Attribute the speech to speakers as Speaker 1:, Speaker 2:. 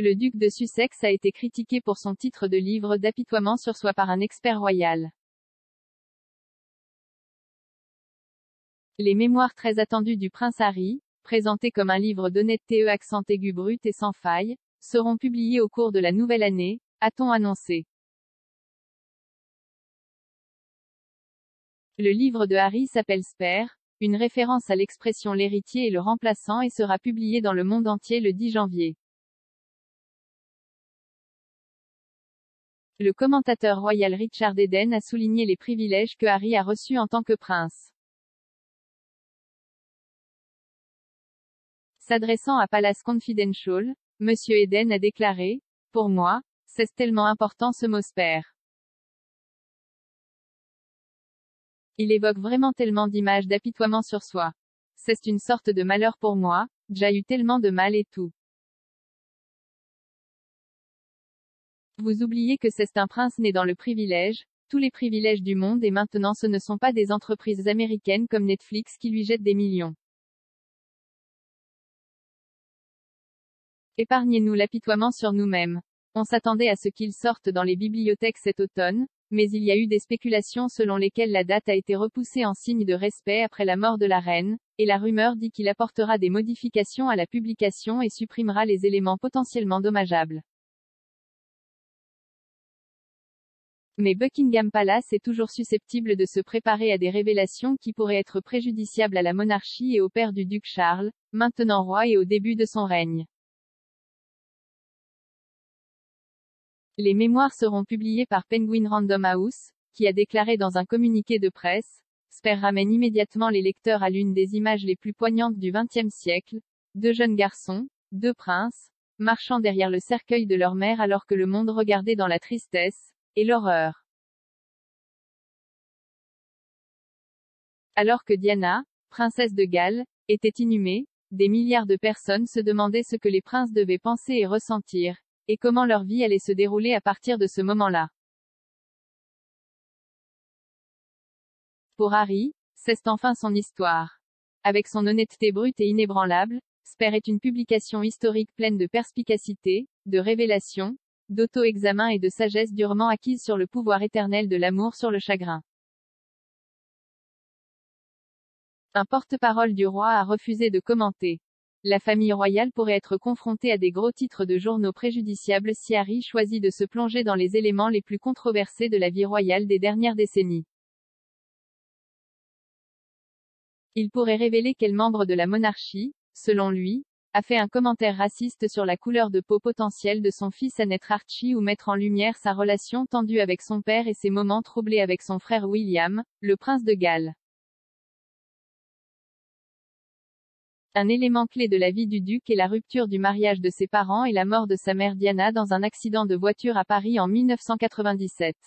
Speaker 1: Le duc de Sussex a été critiqué pour son titre de livre d'apitoiement sur soi par un expert royal. Les mémoires très attendues du prince Harry, présentés comme un livre d'honnêteté accent aigu brut et sans faille, seront publiés au cours de la nouvelle année, a-t-on annoncé. Le livre de Harry s'appelle Spare, une référence à l'expression l'héritier et le remplaçant, et sera publié dans le monde entier le 10 janvier. Le commentateur royal Richard Eden a souligné les privilèges que Harry a reçus en tant que prince. S'adressant à Palace Confidential, Monsieur Eden a déclaré: « Pour moi, c'est tellement important ce mot spare. Il évoque vraiment tellement d'images d'apitoiement sur soi. C'est une sorte de malheur pour moi, j'ai eu tellement de mal et tout. Vous oubliez que c'est un prince né dans le privilège, tous les privilèges du monde, et maintenant ce ne sont pas des entreprises américaines comme Netflix qui lui jettent des millions. Épargnez-nous l'apitoiement sur nous-mêmes. On s'attendait à ce qu'il sorte dans les bibliothèques cet automne, mais il y a eu des spéculations selon lesquelles la date a été repoussée en signe de respect après la mort de la reine, et la rumeur dit qu'il apportera des modifications à la publication et supprimera les éléments potentiellement dommageables. Mais Buckingham Palace est toujours susceptible de se préparer à des révélations qui pourraient être préjudiciables à la monarchie et au père du duc Charles, maintenant roi et au début de son règne. Les mémoires seront publiées par Penguin Random House, qui a déclaré dans un communiqué de presse: « Spare ramène immédiatement les lecteurs à l'une des images les plus poignantes du XXe siècle, deux jeunes garçons, deux princes, marchant derrière le cercueil de leur mère alors que le monde regardait dans la tristesse et l'horreur. Alors que Diana, princesse de Galles, était inhumée, des milliards de personnes se demandaient ce que les princes devaient penser et ressentir, et comment leur vie allait se dérouler à partir de ce moment-là. Pour Harry, c'est enfin son histoire. Avec son honnêteté brute et inébranlable, Spare est une publication historique pleine de perspicacité, de révélation, d'auto-examen et de sagesse durement acquise sur le pouvoir éternel de l'amour sur le chagrin. Un porte-parole du roi a refusé de commenter. La famille royale pourrait être confrontée à des gros titres de journaux préjudiciables si Harry choisit de se plonger dans les éléments les plus controversés de la vie royale des dernières décennies. Il pourrait révéler quel membre de la monarchie, selon lui, a fait un commentaire raciste sur la couleur de peau potentielle de son fils à naître Archie, ou mettre en lumière sa relation tendue avec son père et ses moments troublés avec son frère William, le prince de Galles. Un élément clé de la vie du duc est la rupture du mariage de ses parents et la mort de sa mère Diana dans un accident de voiture à Paris en 1997.